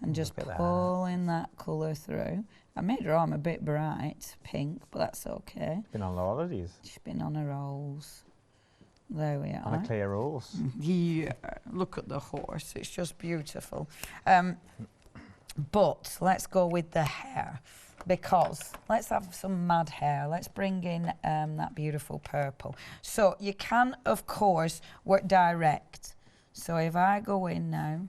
and just pulling that colour through. I made her arm a bit bright, pink, but that's okay. Been on the holidays. She's been on her rolls. There we are. On a clear horse. Yeah, look at the horse. It's just beautiful. But let's go with the hair, because let's have some mad hair. Let's bring in that beautiful purple. So you can, of course, work direct. So if I go in now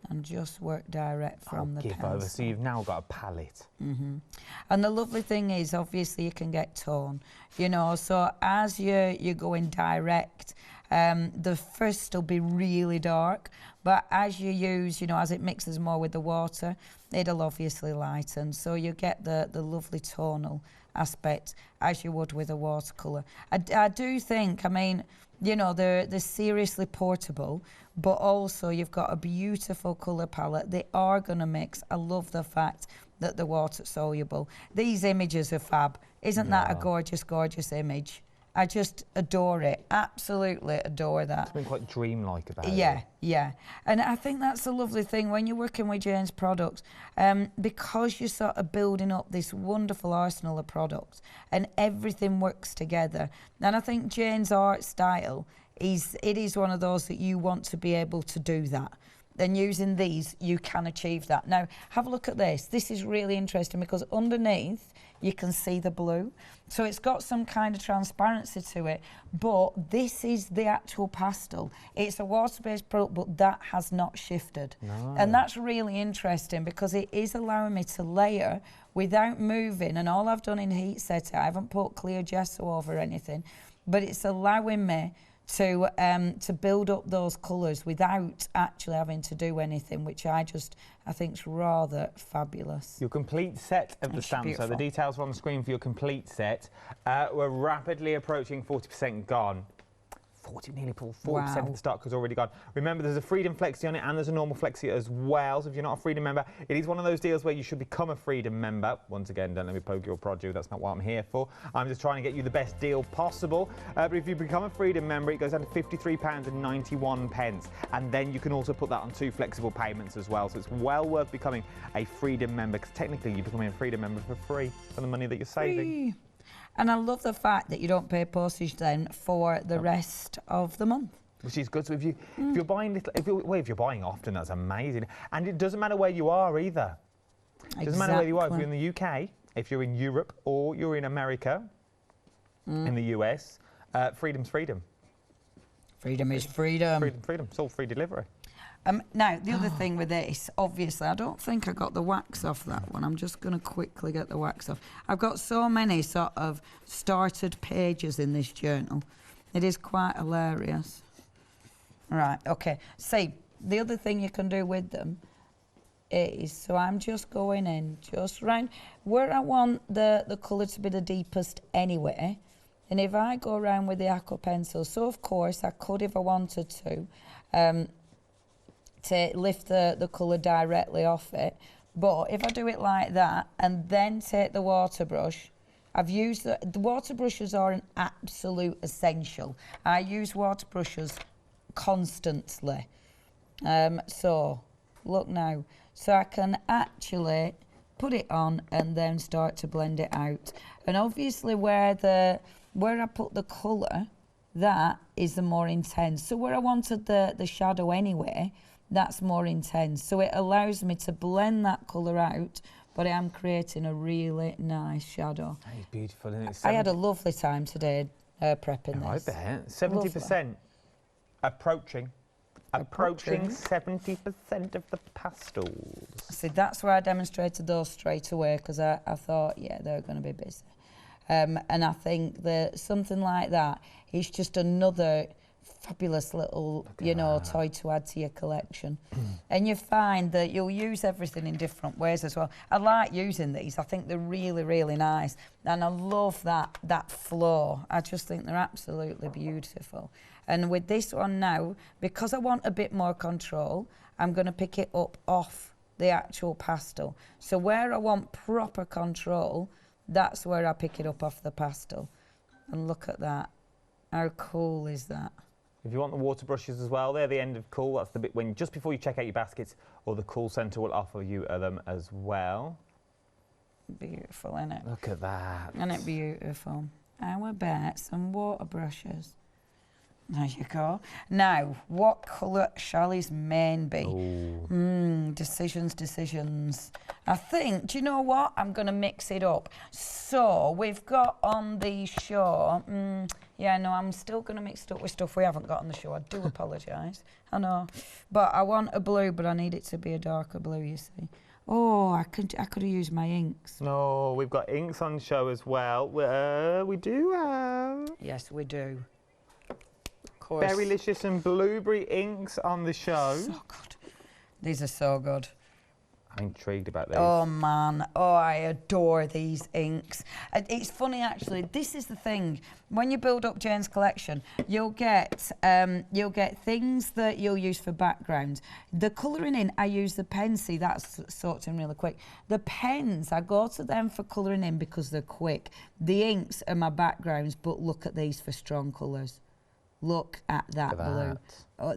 and just work direct from the pencil. Over. So you've now got a palette. And the lovely thing is, obviously, you can get tone, you know. So as you're going direct, the first will be really dark, but as you use, you know, as it mixes more with the water, it'll obviously lighten. So you get the lovely tonal aspect as you would with a watercolour. I do think, I mean, you know, they're seriously portable, but also you've got a beautiful colour palette. They are going to mix. I love the fact that they're water soluble. These images are fab. Isn't that a gorgeous, gorgeous image? I just adore it. Absolutely adore that. Something quite dreamlike about it. Yeah. And I think that's the lovely thing when you're working with Jane's products, because you're sort of building up this wonderful arsenal of products and everything works together. And I think Jane's art style is one of those that you want to be able to do that. Then using these, you can achieve that. Now, have a look at this. This is really interesting because underneath, you can see the blue. So it's got some kind of transparency to it, but this is the actual pastel. It's a water-based product, but that has not shifted. No. And that's really interesting because it is allowing me to layer without moving, and all I've done in heat setting, I haven't put clear gesso over anything, but it's allowing me to build up those colours without actually having to do anything, which I think is rather fabulous. Your complete set of the stamps, so the details are on the screen for your complete set. We're rapidly approaching 40% gone. Nearly 40% of the stock has already gone. Remember, there's a Freedom Flexi on it and there's a normal Flexi as well. So if you're not a Freedom member, it is one of those deals where you should become a Freedom member. Once again, don't let me poke your prod you. That's not what I'm here for. I'm just trying to get you the best deal possible. But if you become a Freedom member, it goes down to £53.91. And then you can also put that on 2 flexible payments as well. So it's well worth becoming a Freedom member because technically you're becoming a Freedom member for free for the money that you're saving. And I love the fact that you don't pay postage then for the rest of the month. Which is good. So if you're buying if you're buying often, that's amazing. And it doesn't matter where you are either. It doesn't matter where you are. If you're in the UK, if you're in Europe, or you're in America, in the US, freedom's freedom. Freedom is freedom. Freedom. It's all free delivery. Now, the other thing with this, obviously, I don't think I got the wax off that one. I'm just going to quickly get the wax off. I've got so many sort of started pages in this journal. It is quite hilarious. Right, okay. See, the other thing you can do with them is, so I'm just going in, just round where I want the colour to be the deepest anyway. And if I go around with the Aqua Pencil, so of course I could, if I wanted to lift the colour directly off it. But if I do it like that and then take the water brush, I've used the water brushes are an absolute essential. I use water brushes constantly. So look now. So I can actually put it on and then start to blend it out. And obviously where I put the colour, that is the more intense. So where I wanted the shadow anyway, that's more intense. So it allows me to blend that colour out, but I am creating a really nice shadow. That is beautiful, isn't it? I had a lovely time today prepping this. I bet. 70%. Approaching 70% of the pastels. See, that's where I demonstrated those straight away because I thought, yeah, they're going to be busy. And I think that something like that is just another fabulous little, toy to add to your collection. And you find that you'll use everything in different ways as well. I like using these. I think they're really, really nice. And I love that flow. I just think they're absolutely beautiful. And with this one now, because I want a bit more control, I'm going to pick it up off the actual pastel. So where I want proper control, that's where I pick it up off the pastel. And look at that. How cool is that? If you want the water brushes as well, they're the end of cool. That's the bit when just before you check out your baskets, or the call centre will offer you them as well. Beautiful, isn't it? Look at that. Isn't it beautiful? I will bet some water brushes. There you go. Now, what colour shall his mane be? Decisions. I think, do you know what? I'm going to mix it up. So, we've got on the show, I'm still going to mix it up with stuff we haven't got on the show. I do apologise. I know. But I want a blue, but I need it to be a darker blue, you see. Oh, I could have used my inks. No, we've got inks on show as well. We do have. Yes, we do. Berrylicious and blueberry inks on the show. So good. These are so good. I'm intrigued about these. Oh man, oh I adore these inks. It's funny actually, this is the thing, when you build up Jane's collection, you'll get things that you'll use for backgrounds. The colouring in, I use the pens, see that's sorting really quick. The pens, I go to them for colouring in because they're quick. The inks are my backgrounds, but look at these for strong colours. Look at that blue.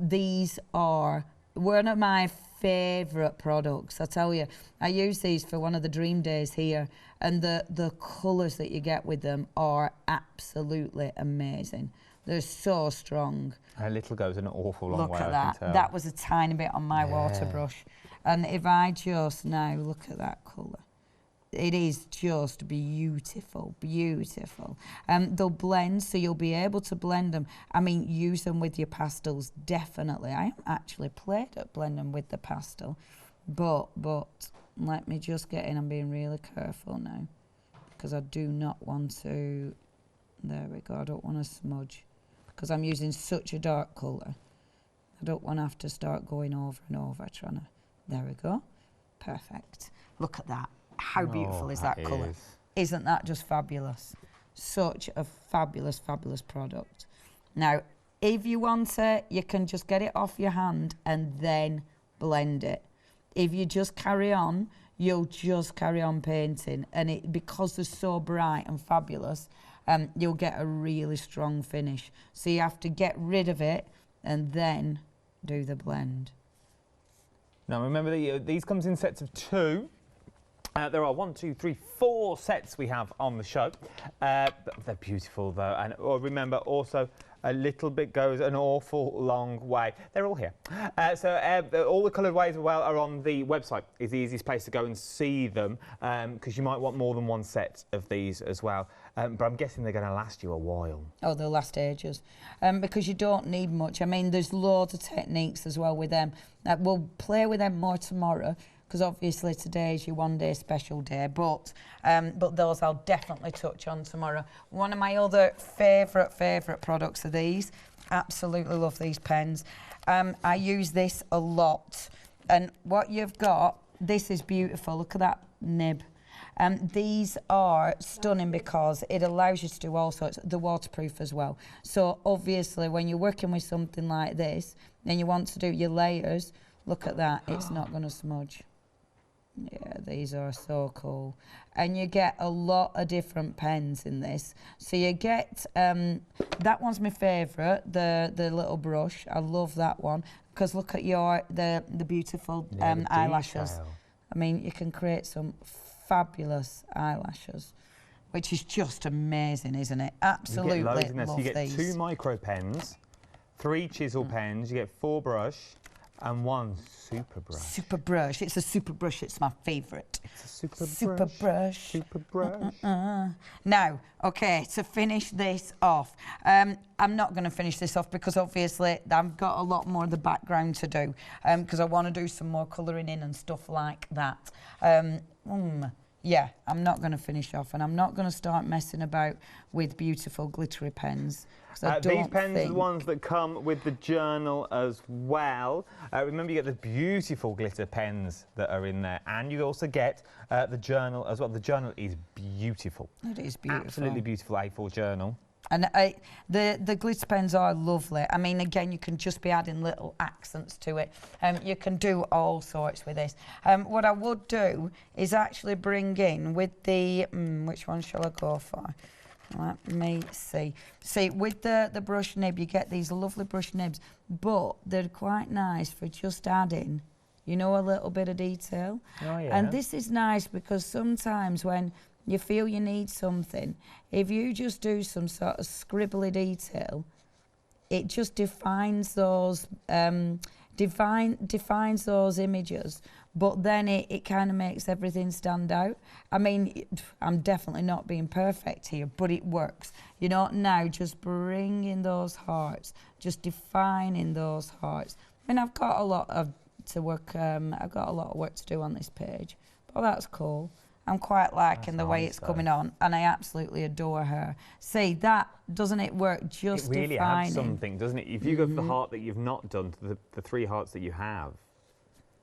These are one of my favourite products. I tell you, I use these for one of the dream days here, and the colours that you get with them are absolutely amazing. They're so strong. A little goes an awful long way. Look at that. That was a tiny bit on my water brush. And if I just now look at that colour, it is just beautiful, beautiful. They'll blend, so you'll be able to blend them. I mean, use them with your pastels, definitely. I haven't actually played at blending with the pastel, but let me just get in. I'm being really careful now because I do not want to, there we go, I don't want to smudge because I'm using such a dark colour. I don't want to have to start going over and over trying to, there we go, perfect. Look at that. How beautiful is that colour? Isn't that just fabulous? Such a fabulous, fabulous product. Now, if you want it, you can just get it off your hand and then blend it. If you just carry on, you'll just carry on painting. And it, because they're so bright and fabulous, you'll get a really strong finish. So you have to get rid of it and then do the blend. Now, remember, these comes in sets of 2. There are 1, 2, 3, 4 sets we have on the show. They're beautiful though, and remember also a little bit goes an awful long way. They're all here. All the coloured ways as well are on the website. Is the easiest place to go and see them because you might want more than one set of these as well. But I'm guessing they're going to last you a while. Oh, they'll last ages because you don't need much. I mean, there's loads of techniques as well with them. We'll play with them more tomorrow, because obviously today is your one-day special day, but those I'll definitely touch on tomorrow. One of my other favourite products are these. Absolutely love these pens. I use this a lot, and what you've got, this is beautiful. Look at that nib. These are stunning because it allows you to do all sorts. They're waterproof as well. So obviously when you're working with something like this and you want to do your layers, look at that, it's not going to smudge. Yeah, these are so cool. And you get a lot of different pens in this. So you get, that one's my favourite, the little brush. I love that one. Because look at the beautiful eyelashes. I mean, you can create some fabulous eyelashes, which is just amazing, isn't it? Absolutely love these. You get 2 micro pens, 3 chisel pens, you get 4 brush, and 1 super brush. Super brush. It's a super brush. It's my favourite. It's a super brush. Super brush. Now, okay, to finish this off, I'm not going to finish this off because obviously I've got a lot more of the background to do because I want to do some more colouring in and stuff like that. Yeah, I'm not going to finish off, and I'm not going to start messing about with beautiful glittery pens. These pens are the ones that come with the journal as well. Remember, you get the beautiful glitter pens that are in there, and you also get the journal as well. The journal is beautiful. It is beautiful. Absolutely beautiful A4 journal. And the glitter pens are lovely. I mean, again, you can just be adding little accents to it. You can do all sorts with this. What I would do is actually bring in with the, which one shall I go for? Let me see. See, with the brush nib, you get these lovely brush nibs, but they're quite nice for just adding, you know, a little bit of detail. Oh, yeah. And this is nice because sometimes when you feel you need something, if you just do some sort of scribbly detail, it just defines those defines those images, but then it kind of makes everything stand out. I mean, I'm definitely not being perfect here, but it works. You know, now just bringing those hearts, just defining those hearts. I mean, I've got a lot of work to do on this page, but that's cool. I'm quite liking the way it's coming on, and I absolutely adore her. See, that, doesn't it work just defining? It really adds something, doesn't it? If you go for the heart that you've not done, to the 3 hearts that you have,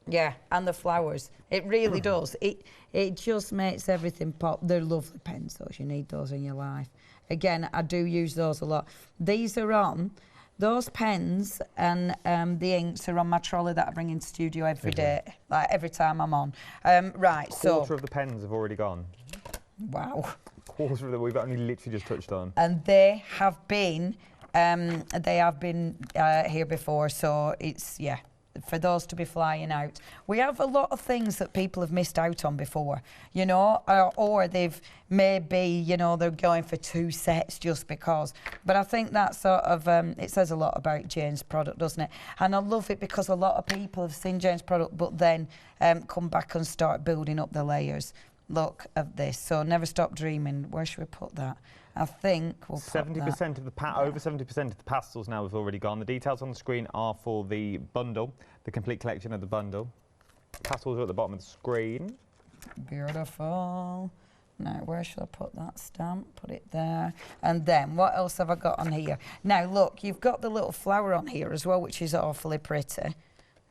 Yeah, and the flowers. It really does. It just makes everything pop. They're lovely pens, those. You need those in your life. Again, I do use those a lot. These are on, those pens and the inks are on my trolley that I bring into studio every day, like every time I'm on. Right, so... Quarter of the pens have already gone. Wow. Quarter of them we've only literally just touched on. And they have been here before, so it's, yeah, for those to be flying out. We have a lot of things that people have missed out on before, you know, or they've maybe, you know, they're going for 2 sets just because. But I think that sort of, it says a lot about Jane's product, doesn't it? And I love it because a lot of people have seen Jane's product but then come back and start building up the layers. Look at this. So Never Stop Dreaming. Where should we put that? I think we'll put 70% of the over 70% of the pastels now have already gone. The details on the screen are for the bundle, the complete collection of the bundle. Pastels are at the bottom of the screen. Beautiful. Now, where should I put that stamp? Put it there. And then, what else have I got on here? Now, look, you've got the little flower on here as well, which is awfully pretty.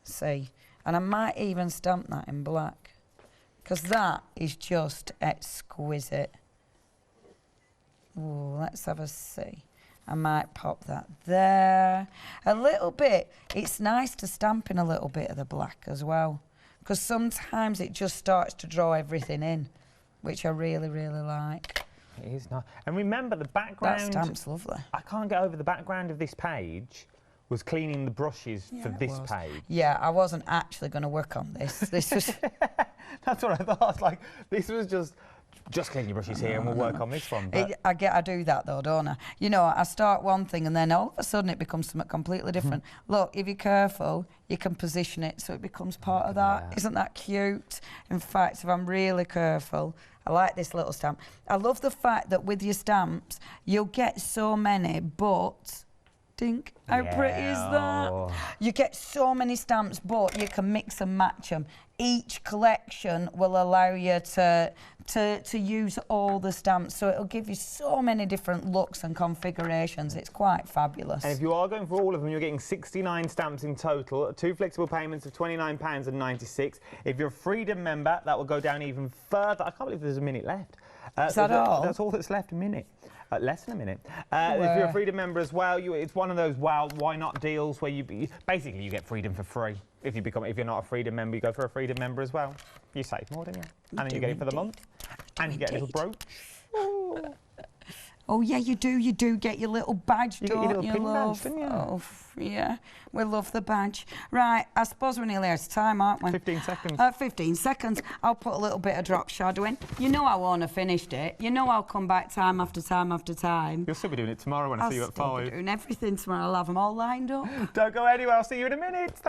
See? And I might even stamp that in black, because that is just exquisite. Ooh, let's have a see. I might pop that there. A little bit. It's nice to stamp in a little bit of the black as well, because sometimes it just starts to draw everything in, which I really, really like. It is nice. And remember, the background... That stamp's lovely. I can't get over the background of this page was cleaning the brushes for this page. Yeah, I wasn't actually going to work on this. This was... That's what I thought. Like, this was just clean your brushes here and we'll work on this one. I do that though, don't I? You know, I start one thing and then all of a sudden it becomes something completely different. Look, if you're careful, you can position it so it becomes part of that. Yeah. Isn't that cute? In fact, if I'm really careful, I like this little stamp. I love the fact that with your stamps, you'll get so many, but... Dink, how pretty is that? You get so many stamps, but you can mix and match them. Each collection will allow you to use all the stamps, so it'll give you so many different looks and configurations. It's quite fabulous. And if you are going for all of them, you're getting 69 stamps in total, 2 flexible payments of £29.96. If you're a Freedom member, that will go down even further. I can't believe there's a minute left. Is that all? That's all that's left, a minute. Less than a minute. If you're a Freedom member as well, it's one of those why not deals where basically you get Freedom for free. If you're not a Freedom member, you go for a Freedom member as well. You save more, don't you? And then you get it for the month, and you get a little brooch. Oh yeah, you do get your little badge, don't you? You get your little pin badge, don't you? Oh yeah, we love the badge. Right, I suppose we're nearly out of time, aren't we? 15 seconds. 15 seconds. I'll put a little bit of drop shadow in. You know I won't have finished it. You know I'll come back time after time after time. You'll still be doing it tomorrow when I see you at 5. I'll be doing everything tomorrow. I'll have them all lined up. Don't go anywhere. I'll see you in a minute.